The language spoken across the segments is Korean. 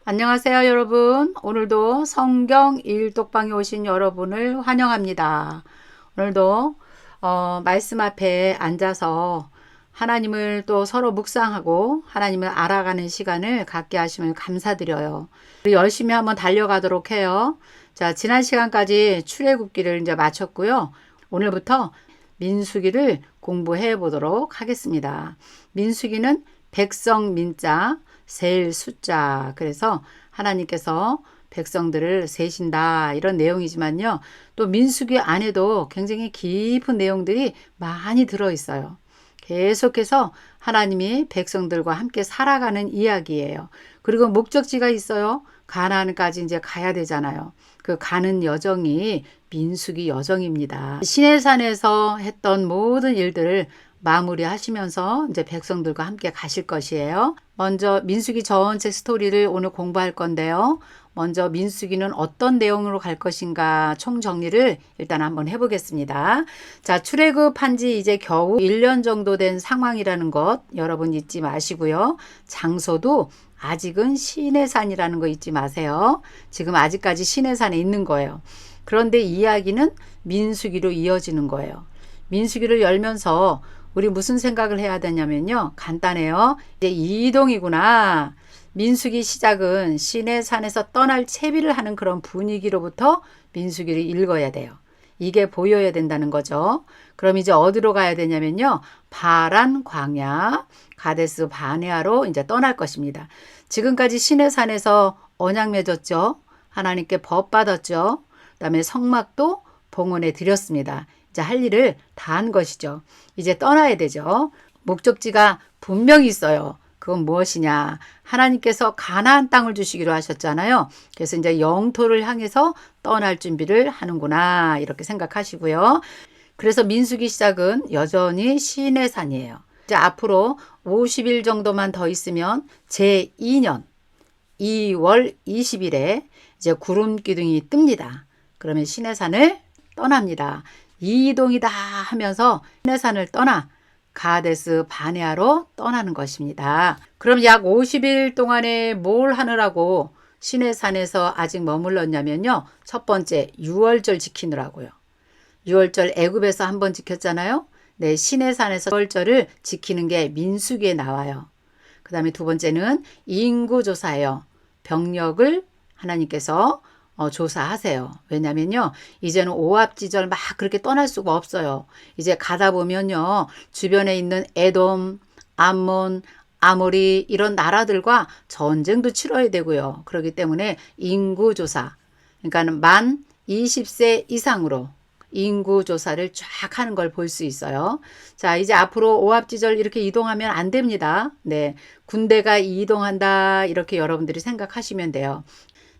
안녕하세요, 여러분. 오늘도 성경 일독방에 오신 여러분을 환영합니다. 오늘도 말씀 앞에 앉아서 하나님을 또 서로 묵상하고 하나님을 알아가는 시간을 갖게 하심을 감사드려요. 우리 열심히 한번 달려가도록 해요. 자, 지난 시간까지 출애굽기를 이제 마쳤고요. 오늘부터 민수기를 공부해 보도록 하겠습니다. 민수기는 백성 민자, 셀 숫자. 그래서 하나님께서 백성들을 세신다 이런 내용이지만요. 또 민수기 안에도 굉장히 깊은 내용들이 많이 들어있어요. 계속해서 하나님이 백성들과 함께 살아가는 이야기예요. 그리고 목적지가 있어요. 가나안까지 이제 가야 되잖아요. 그 가는 여정이 민수기 여정입니다. 시내산에서 했던 모든 일들을 마무리하시면서 이제 백성들과 함께 가실 것이에요. 먼저 민수기 전체 스토리를 오늘 공부할 건데요. 먼저 민수기는 어떤 내용으로 갈 것인가 총정리를 일단 한번 해보겠습니다. 자, 출애굽한 지 이제 겨우 1년 정도 된 상황이라는 것 여러분 잊지 마시고요. 장소도 아직은 시내산이라는 거 잊지 마세요. 지금 아직까지 시내산에 있는 거예요. 그런데 이야기는 민수기로 이어지는 거예요. 민수기를 열면서 우리 무슨 생각을 해야 되냐면요. 간단해요. 이제 이동이구나. 민수기 시작은 시내산에서 떠날 채비를 하는 그런 분위기로부터 민수기를 읽어야 돼요. 이게 보여야 된다는 거죠. 그럼 이제 어디로 가야 되냐면요. 바란 광야, 가데스 바네아로 이제 떠날 것입니다. 지금까지 시내산에서 언약 맺었죠. 하나님께 법 받았죠. 그다음에 성막도 봉헌해 드렸습니다. 이제 할 일을 다 한 것이죠. 이제 떠나야 되죠. 목적지가 분명히 있어요. 그건 무엇이냐? 하나님께서 가나안 땅을 주시기로 하셨잖아요. 그래서 이제 영토를 향해서 떠날 준비를 하는구나 이렇게 생각하시고요. 그래서 민수기 시작은 여전히 시내산이에요. 이제 앞으로 50일 정도만 더 있으면 제2년 2월 20일에 이제 구름 기둥이 뜹니다. 그러면 시내산을 떠납니다. 이동이다 하면서 시내산을 떠나 가데스 바네아로 떠나는 것입니다. 그럼 약 50일 동안에 뭘 하느라고 시내산에서 아직 머물렀냐면요. 첫 번째 6월절 지키느라고요. 6월절 애굽에서 한번 지켰잖아요. 네, 시내산에서 6월절을 지키는 게 민수기에 나와요. 그 다음에 두 번째는 인구조사예요. 병력을 하나님께서 조사하세요. 왜냐면요. 이제는 오합지졸 막 그렇게 떠날 수가 없어요. 이제 가다 보면요. 주변에 있는 에돔, 암몬, 아모리 이런 나라들과 전쟁도 치러야 되고요. 그렇기 때문에 인구조사. 그러니까 만 20세 이상으로 인구조사를 쫙 하는 걸 볼 수 있어요. 자, 이제 앞으로 오합지졸 이렇게 이동하면 안 됩니다. 네. 군대가 이동한다. 이렇게 여러분들이 생각하시면 돼요.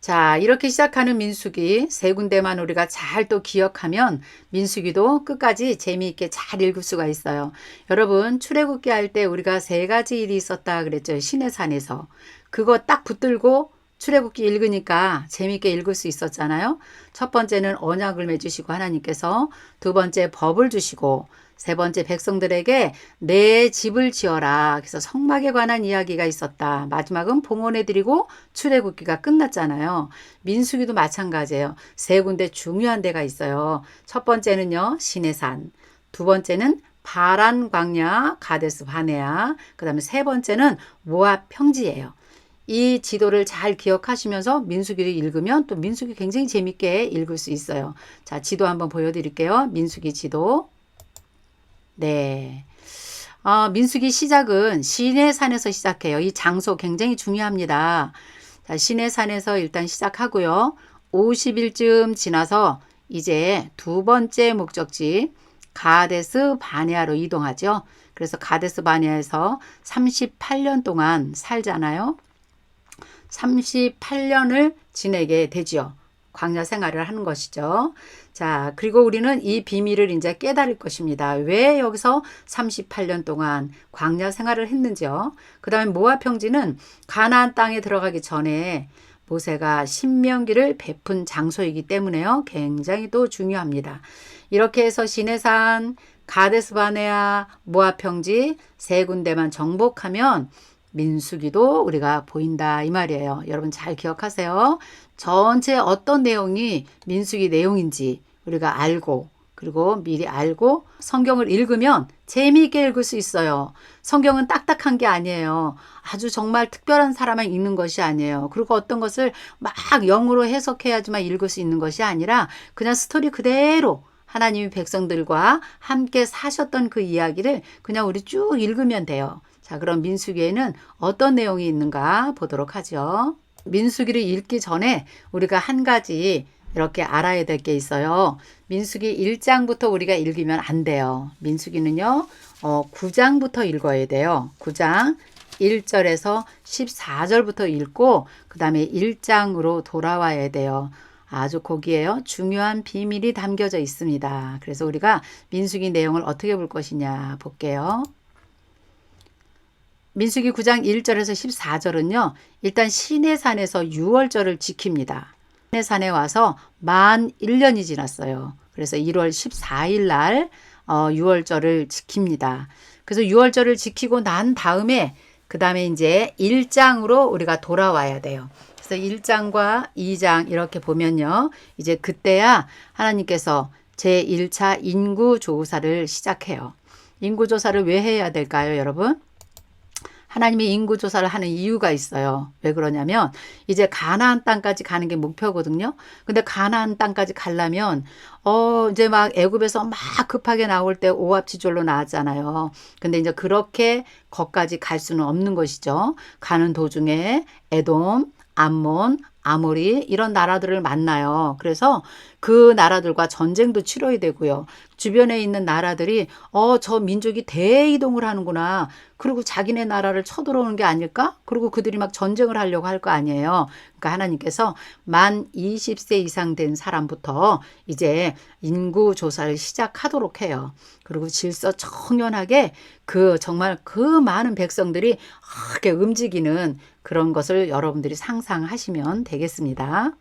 자, 이렇게 시작하는 민수기 세 군데만 우리가 잘 또 기억하면 민수기도 끝까지 재미있게 잘 읽을 수가 있어요. 여러분 출애굽기 할 때 우리가 세 가지 일이 있었다 그랬죠. 시내산에서. 그거 딱 붙들고 출애굽기 읽으니까 재미있게 읽을 수 있었잖아요. 첫 번째는 언약을 맺으시고 하나님께서, 두 번째 법을 주시고, 세 번째 백성들에게 내 집을 지어라. 그래서 성막에 관한 이야기가 있었다. 마지막은 봉헌해드리고 출애굽기가 끝났잖아요. 민수기도 마찬가지예요. 세 군데 중요한 데가 있어요. 첫 번째는요. 시내산. 두 번째는 바란 광야 가데스 바네아. 그 다음에 세 번째는 모압 평지예요. 이 지도를 잘 기억하시면서 민수기를 읽으면 또 민수기 굉장히 재밌게 읽을 수 있어요. 자, 지도 한번 보여드릴게요. 민수기 지도. 네. 민수기 시작은 시내산에서 시작해요. 이 장소 굉장히 중요합니다. 자, 시내산에서 일단 시작하고요. 50일쯤 지나서 이제 두 번째 목적지 가데스 바네아로 이동하죠. 그래서 가데스 바네아에서 38년 동안 살잖아요. 38년을 지내게 되지요. 광야 생활을 하는 것이죠. 자, 그리고 우리는 이 비밀을 이제 깨달을 것입니다. 왜 여기서 38년 동안 광야 생활을 했는지요. 그 다음에 모압 평지는 가나안 땅에 들어가기 전에 모세가 신명기를 베푼 장소이기 때문에요. 굉장히 또 중요합니다. 이렇게 해서 시내산, 가데스 바네아, 모압 평지 세 군데만 정복하면 민수기도 우리가 보인다 이 말이에요. 여러분 잘 기억하세요. 전체 어떤 내용이 민수기 내용인지 우리가 알고 그리고 미리 알고 성경을 읽으면 재미있게 읽을 수 있어요. 성경은 딱딱한 게 아니에요. 아주 정말 특별한 사람만 읽는 것이 아니에요. 그리고 어떤 것을 막 영어로 해석해야지만 읽을 수 있는 것이 아니라 그냥 스토리 그대로 하나님이 백성들과 함께 사셨던 그 이야기를 그냥 우리 쭉 읽으면 돼요. 자, 그럼 민수기에는 어떤 내용이 있는가 보도록 하죠. 민수기를 읽기 전에 우리가 한 가지 이렇게 알아야 될 게 있어요. 민수기 1장부터 우리가 읽으면 안 돼요. 민수기는요, 9장부터 읽어야 돼요. 9장 1절에서 14절부터 읽고 그 다음에 1장으로 돌아와야 돼요. 아주 거기에요. 중요한 비밀이 담겨져 있습니다. 그래서 우리가 민수기 내용을 어떻게 볼 것이냐 볼게요. 민수기 9장 1절에서 14절은요. 일단 시내산에서 6월절을 지킵니다. 시내산에 와서 만 1년이 지났어요. 그래서 1월 14일 날 6월절을 지킵니다. 그래서 6월절을 지키고 난 다음에 그 다음에 이제 1장으로 우리가 돌아와야 돼요. 그래서 1장과 2장 이렇게 보면요. 이제 그때야 하나님께서 제1차 인구조사를 시작해요. 인구조사를 왜 해야 될까요, 여러분? 하나님이 인구조사를 하는 이유가 있어요. 왜 그러냐면 이제 가나안 땅까지 가는 게 목표거든요. 근데 가나안 땅까지 가려면 이제 막 애굽에서 막 급하게 나올 때 오합지졸로 나왔잖아요. 근데 이제 그렇게 거기까지 갈 수는 없는 것이죠. 가는 도중에 에돔, 암몬, 아모리 이런 나라들을 만나요. 그래서 그 나라들과 전쟁도 치러야 되고요. 주변에 있는 나라들이 저 민족이 대이동을 하는구나. 그리고 자기네 나라를 쳐들어오는 게 아닐까? 그리고 그들이 막 전쟁을 하려고 할 거 아니에요. 그러니까 하나님께서 만 20세 이상 된 사람부터 이제 인구 조사를 시작하도록 해요. 그리고 질서정연하게 정말 그 많은 백성들이 크게 움직이는 그런 것을 여러분들이 상상하시면 되겠습니다.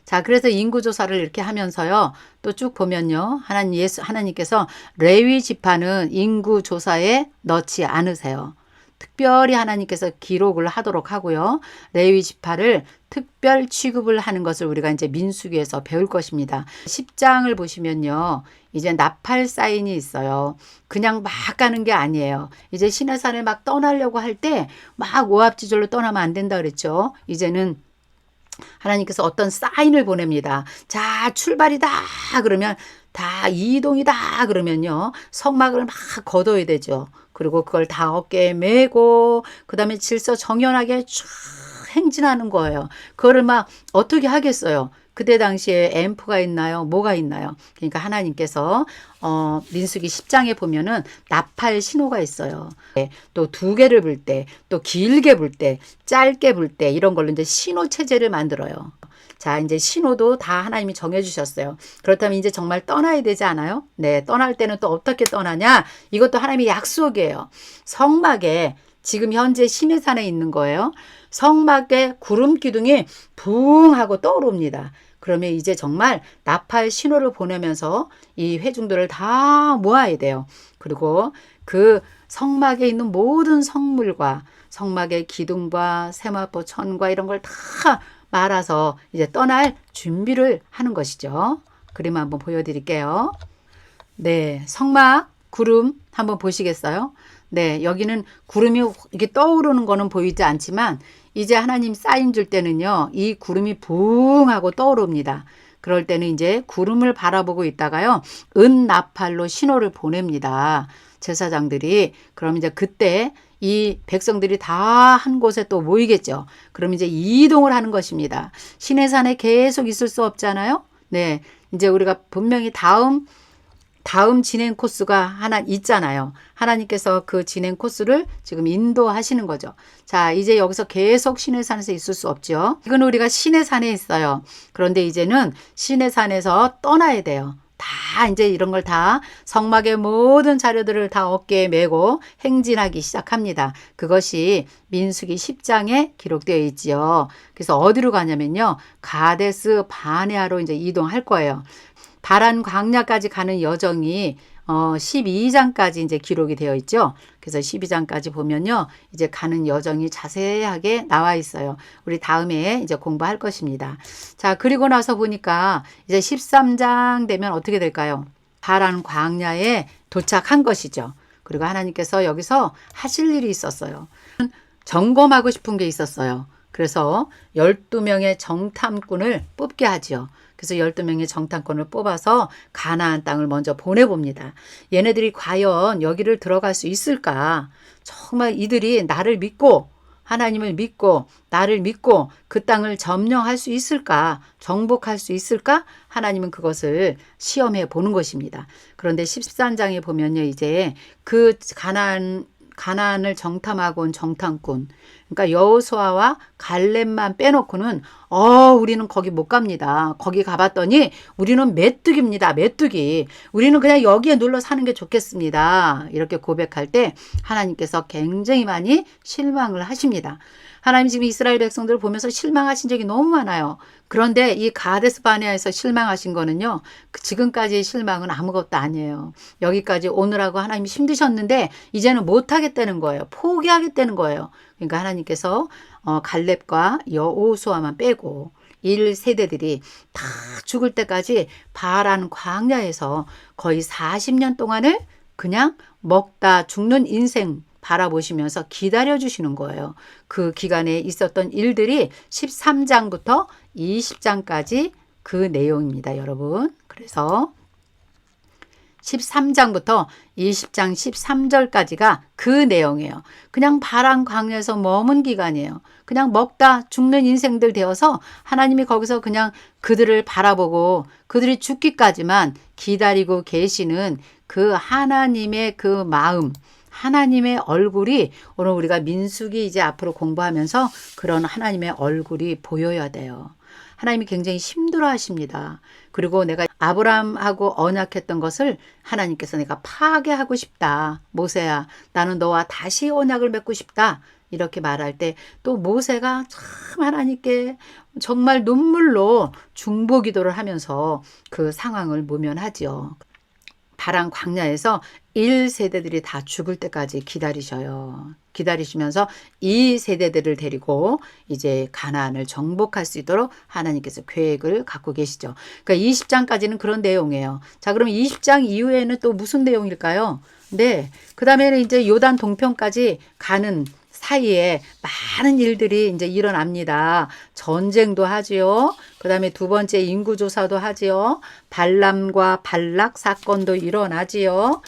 자, 그래서 인구조사를 이렇게 하면서요. 또 쭉 보면요. 하나님께서 레위 지파는 인구조사에 넣지 않으세요. 특별히 하나님께서 기록을 하도록 하고요. 레위 지파를 특별 취급을 하는 것을 우리가 이제 민수기에서 배울 것입니다. 10장을 보시면요. 이제 나팔 사인이 있어요. 그냥 막 가는 게 아니에요. 이제 시내산을 막 떠나려고 할 때 막 오합지졸로 떠나면 안 된다 그랬죠. 이제는 하나님께서 어떤 사인을 보냅니다. 자, 출발이다 그러면 다 이동이다 그러면요. 성막을 막 걷어야 되죠. 그리고 그걸 다 어깨에 메고 그 다음에 질서 정연하게 쫙 행진하는 거예요. 그거를 막 어떻게 하겠어요. 그때 당시에 앰프가 있나요? 뭐가 있나요? 그러니까 하나님께서 민수기 10장에 보면은 나팔 신호가 있어요. 또 2개를 불 때, 또 길게 불 때, 짧게 불 때 이런 걸로 이제 신호 체제를 만들어요. 자, 이제 신호도 다 하나님이 정해주셨어요. 그렇다면 이제 정말 떠나야 되지 않아요? 네, 떠날 때는 또 어떻게 떠나냐? 이것도 하나님의 약속이에요. 성막에 지금 현재 시내산에 있는 거예요. 성막에 구름 기둥이 붕 하고 떠오릅니다. 그러면 이제 정말 나팔 신호를 보내면서 이 회중들을 다 모아야 돼요. 그리고 그 성막에 있는 모든 성물과 성막의 기둥과 세마포 천과 이런 걸 다 말아서 이제 떠날 준비를 하는 것이죠. 그림 한번 보여드릴게요. 네, 성막 구름 한번 보시겠어요? 네, 여기는 구름이 이렇게 떠오르는 거는 보이지 않지만 이제 하나님 사인 줄 때는요. 이 구름이 붕 하고 떠오릅니다. 그럴 때는 이제 구름을 바라보고 있다가요. 은나팔로 신호를 보냅니다. 제사장들이. 그럼 이제 그때 이 백성들이 다 한 곳에 또 모이겠죠. 그럼 이제 이동을 하는 것입니다. 시내산에 계속 있을 수 없잖아요. 네, 이제 우리가 분명히 다음 진행 코스가 하나 있잖아요. 하나님께서 그 진행 코스를 지금 인도하시는 거죠. 자, 이제 여기서 계속 시내산에서 있을 수 없죠. 이건 우리가 시내산에 있어요. 그런데 이제는 시내산에서 떠나야 돼요. 다 이제 이런 걸 다 성막의 모든 자료들을 다 어깨에 메고 행진하기 시작합니다. 그것이 민수기 10장에 기록되어 있지요. 그래서 어디로 가냐면요. 가데스 바네아로 이제 이동할 거예요. 바란 광야까지 가는 여정이 12장까지 이제 기록이 되어 있죠. 그래서 12장까지 보면요. 이제 가는 여정이 자세하게 나와 있어요. 우리 다음에 이제 공부할 것입니다. 자, 그리고 나서 보니까 이제 13장 되면 어떻게 될까요? 파란 광야에 도착한 것이죠. 그리고 하나님께서 여기서 하실 일이 있었어요. 점검하고 싶은 게 있었어요. 그래서 12명의 정탐꾼을 뽑게 하지요. 그래서 12명의 정탐꾼을 뽑아서 가나안 땅을 먼저 보내봅니다. 얘네들이 과연 여기를 들어갈 수 있을까? 정말 이들이 나를 믿고 하나님을 믿고 나를 믿고 그 땅을 점령할 수 있을까? 정복할 수 있을까? 하나님은 그것을 시험해 보는 것입니다. 그런데 13장에 보면요. 이제 그 가나안을 정탐하고 온 정탐꾼, 그러니까 여호수아와 갈렙만 빼놓고는 우리는 거기 못 갑니다. 거기 가봤더니 우리는 메뚜기입니다. 메뚜기. 우리는 그냥 여기에 눌러 사는 게 좋겠습니다. 이렇게 고백할 때 하나님께서 굉장히 많이 실망을 하십니다. 하나님 지금 이스라엘 백성들을 보면서 실망하신 적이 너무 많아요. 그런데 이 가데스 바네아에서 실망하신 거는요. 지금까지의 실망은 아무것도 아니에요. 여기까지 오느라고 하나님이 힘드셨는데 이제는 못하겠다는 거예요. 포기하겠다는 거예요. 그러니까 하나님께서 갈렙과 여호수아만 빼고 1세대들이 다 죽을 때까지 바란 광야에서 거의 40년 동안을 그냥 먹다 죽는 인생 바라보시면서 기다려주시는 거예요. 그 기간에 있었던 일들이 13장부터 20장까지 그 내용입니다, 여러분. 그래서 13장부터 20장 13절까지가 그 내용이에요. 그냥 바람 광야에서 머문 기간이에요. 그냥 먹다 죽는 인생들 되어서 하나님이 거기서 그냥 그들을 바라보고 그들이 죽기까지만 기다리고 계시는 그 하나님의 그 마음, 하나님의 얼굴이 오늘 우리가 민수기 이제 앞으로 공부하면서 그런 하나님의 얼굴이 보여야 돼요. 하나님이 굉장히 힘들어 하십니다. 그리고 내가 아브라함하고 언약했던 것을 하나님께서 내가 파괴하고 싶다. 모세야, 나는 너와 다시 언약을 맺고 싶다. 이렇게 말할 때 또 모세가 참 하나님께 정말 눈물로 중보기도를 하면서 그 상황을 모면하지요. 바람 광야에서 1세대들이 다 죽을 때까지 기다리셔요. 기다리시면서 2세대들을 데리고 이제 가나안을 정복할 수 있도록 하나님께서 계획을 갖고 계시죠. 그러니까 20장까지는 그런 내용이에요. 자, 그럼 20장 이후에는 또 무슨 내용일까요? 네, 그 다음에는 이제 요단 동편까지 가는 사이에 많은 일들이 이제 일어납니다. 전쟁도 하지요. 그 다음에 두 번째 인구조사도 하지요. 발람과 발락 사건도 일어나지요.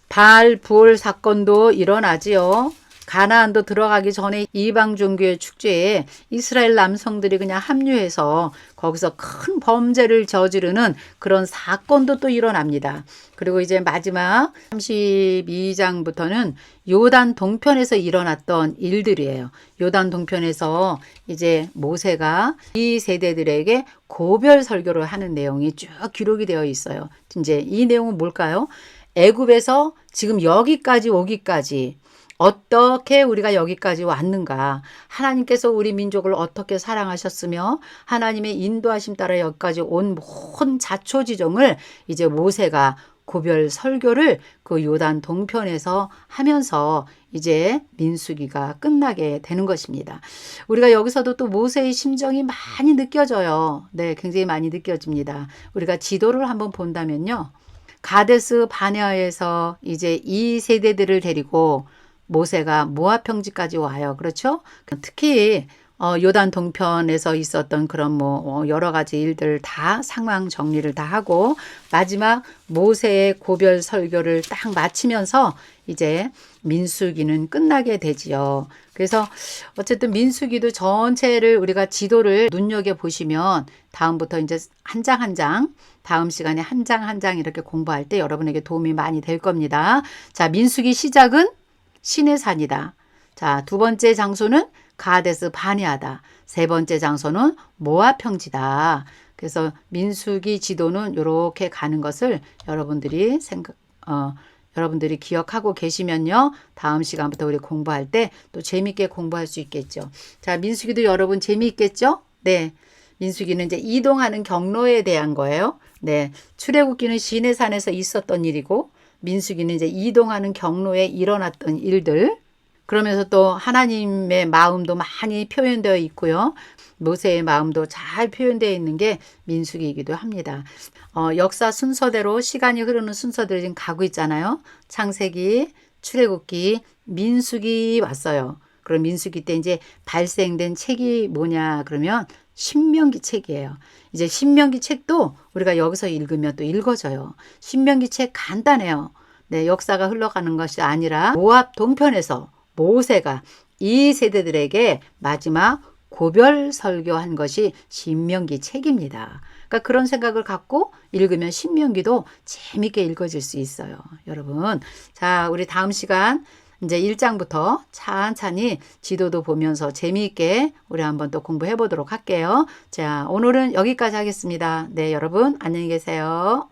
발부올 사건도 일어나지요. 가나안도 들어가기 전에 이방 종교의 축제에 이스라엘 남성들이 그냥 합류해서 거기서 큰 범죄를 저지르는 그런 사건도 또 일어납니다. 그리고 이제 마지막 32장부터는 요단 동편에서 일어났던 일들이에요. 요단 동편에서 이제 모세가 이 세대들에게 고별 설교를 하는 내용이 쭉 기록이 되어 있어요. 이제 이 내용은 뭘까요? 애굽에서 지금 여기까지 오기까지 어떻게 우리가 여기까지 왔는가? 하나님께서 우리 민족을 어떻게 사랑하셨으며 하나님의 인도하심 따라 여기까지 온 모든 자초지종을 이제 모세가 고별 설교를 그 요단 동편에서 하면서 이제 민수기가 끝나게 되는 것입니다. 우리가 여기서도 또 모세의 심정이 많이 느껴져요. 네, 굉장히 많이 느껴집니다. 우리가 지도를 한번 본다면요. 가데스 바네아에서 이제 이 세대들을 데리고 모세가 모압 평지까지 와요. 그렇죠? 특히 요단 동편에서 있었던 그런 여러 가지 일들 다 상황 정리를 다 하고 마지막 모세의 고별 설교를 딱 마치면서 이제 민수기는 끝나게 되지요. 그래서 어쨌든 민수기도 전체를 우리가 지도를 눈여겨 보시면 다음부터 이제 한 장 한 장 다음 시간에 한 장 한 장 이렇게 공부할 때 여러분에게 도움이 많이 될 겁니다. 자, 민수기 시작은 시내산이다. 자, 두 번째 장소는 가데스 바네아다. 세 번째 장소는 모압 평지다. 그래서 민수기 지도는 이렇게 가는 것을 여러분들이 여러분들이 기억하고 계시면요. 다음 시간부터 우리 공부할 때 또 재미있게 공부할 수 있겠죠. 자, 민수기도 여러분 재미있겠죠? 네. 민수기는 이제 이동하는 경로에 대한 거예요. 네. 출애굽기는 시내산에서 있었던 일이고 민수기는 이제 이동하는 경로에 일어났던 일들, 그러면서 또 하나님의 마음도 많이 표현되어 있고요. 모세의 마음도 잘 표현되어 있는 게 민수기이기도 합니다. 역사 순서대로 시간이 흐르는 순서대로 지금 가고 있잖아요. 창세기, 출애굽기, 민수기 왔어요. 그럼 민수기 때 이제 발생된 책이 뭐냐 그러면 신명기 책이에요. 이제 신명기 책도 우리가 여기서 읽으면 또 읽어져요. 신명기 책 간단해요. 네, 역사가 흘러가는 것이 아니라 모압 동편에서 모세가 이 세대들에게 마지막 고별 설교한 것이 신명기 책입니다. 그러니까 그런 생각을 갖고 읽으면 신명기도 재밌게 읽어질 수 있어요. 여러분, 자, 우리 다음 시간 이제 1장부터 찬찬히 지도도 보면서 재미있게 우리 한번 또 공부해 보도록 할게요. 자, 오늘은 여기까지 하겠습니다. 네, 여러분 안녕히 계세요.